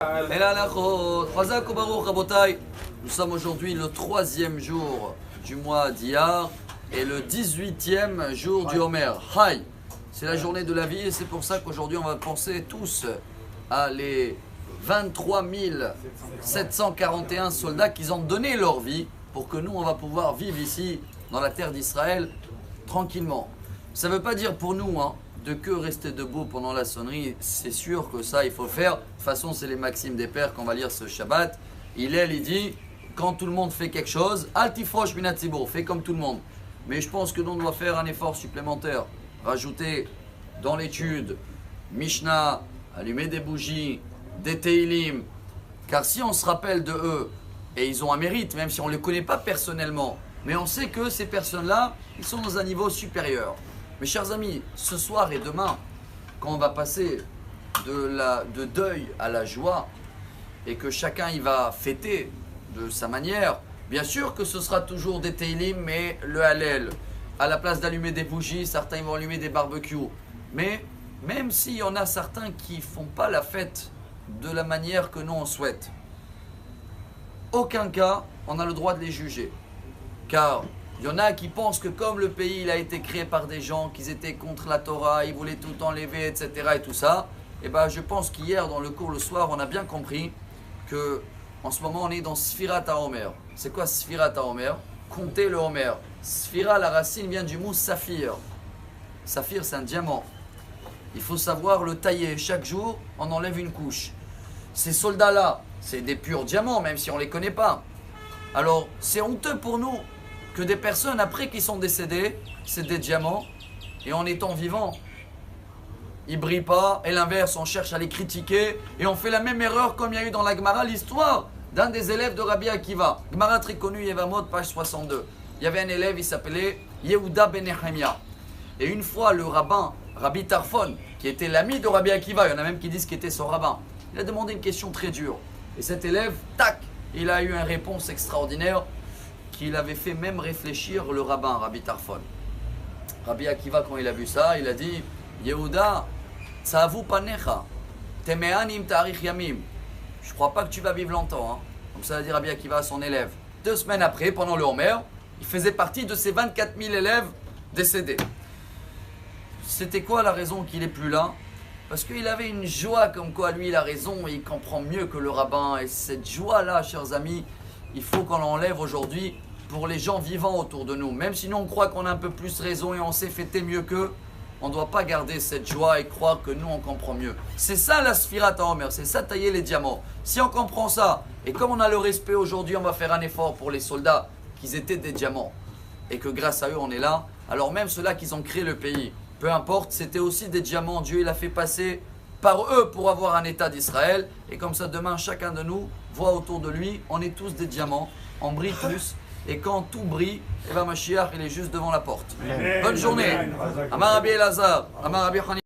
Nous sommes aujourd'hui le 3e jour du mois d'Iyar et le 18e jour du Homer. Hay, c'est la journée de la vie et c'est pour ça qu'aujourd'hui on va penser tous à les 23 741 soldats qui ont donné leur vie pour que nous on va pouvoir vivre ici dans la terre d'Israël tranquillement. Ça ne veut pas dire pour nous de que rester debout pendant la sonnerie, c'est sûr que ça il faut faire. De toute façon c'est les maximes des pères qu'on va lire ce Shabbat. Il dit, quand tout le monde fait quelque chose, Altifrosh minat tzibur, fais comme tout le monde. Mais je pense que nous on doit faire un effort supplémentaire, rajouter dans l'étude, Mishnah, allumer des bougies, des Teilim, car si on se rappelle de eux, et ils ont un mérite, même si on ne les connaît pas personnellement, mais on sait que ces personnes-là, ils sont dans un niveau supérieur. Mes chers amis, ce soir et demain, quand on va passer de deuil à la joie, et que chacun il va fêter de sa manière, bien sûr que ce sera toujours des Teilim, mais le Hallel, à la place d'allumer des bougies, certains vont allumer des barbecues. Mais même s'il y en a certains qui ne font pas la fête de la manière que nous on souhaite, aucun cas on a le droit de les juger. Car il y en a qui pensent que comme le pays il a été créé par des gens qui étaient contre la Torah, ils voulaient tout enlever, etc. et tout ça, et ben je pense qu'hier dans le cours le soir on a bien compris que en ce moment on est dans Sfirat HaOmer. C'est quoi Sfirat HaOmer? Compter le Homer. Sphira, la racine vient du mot saphir. Saphir c'est un diamant. Il faut savoir le tailler. Chaque jour on enlève une couche. Ces soldats là, c'est des purs diamants même si on ne les connaît pas. Alors c'est honteux pour nous que des personnes après qui sont décédées, c'est des diamants, et en étant vivants, ils ne brillent pas, et l'inverse, on cherche à les critiquer, et on fait la même erreur comme il y a eu dans la Gemara, l'histoire d'un des élèves de Rabbi Akiva. Gemara très connu, Yevamot, page 62. Il y avait un élève, il s'appelait Yehuda ben Nehemia. Et une fois, le rabbin, Rabbi Tarfon, qui était l'ami de Rabbi Akiva, il y en a même qui disent qu'il était son rabbin, il a demandé une question très dure. Et cet élève, tac, il a eu une réponse extraordinaire, qu'il avait fait même réfléchir le rabbin, Rabbi Tarfon. Rabbi Akiva, quand il a vu ça, il a dit Yehuda, tzavu panecha, temeanim tarich yamim. Je ne crois pas que tu vas vivre longtemps. Comme ça a dit Rabbi Akiva à son élève. 2 semaines après, pendant le Homer, il faisait partie de ces 24 000 élèves décédés. C'était quoi la raison qu'il n'est plus là? Parce qu'il avait une joie comme quoi lui il a raison et il comprend mieux que le rabbin. Et cette joie-là, chers amis, il faut qu'on l'enlève aujourd'hui pour les gens vivants autour de nous. Même si nous on croit qu'on a un peu plus raison et on sait fêter mieux qu'eux, on ne doit pas garder cette joie et croire que nous on comprend mieux. C'est ça la Sfirat HaOmer, c'est ça tailler les diamants. Si on comprend ça, et comme on a le respect aujourd'hui, on va faire un effort pour les soldats qui étaient des diamants. Et que grâce à eux on est là, alors même ceux-là qui ont créé le pays, peu importe, c'était aussi des diamants. Dieu il a fait passer par eux pour avoir un état d'Israël. Et comme ça demain chacun de nous voit autour de lui, on est tous des diamants, on brille tous. Et quand tout brille, Mashiach il est juste devant la porte. Bonne journée. Amar Rabbi Elazar, Amar Rabbi Hani.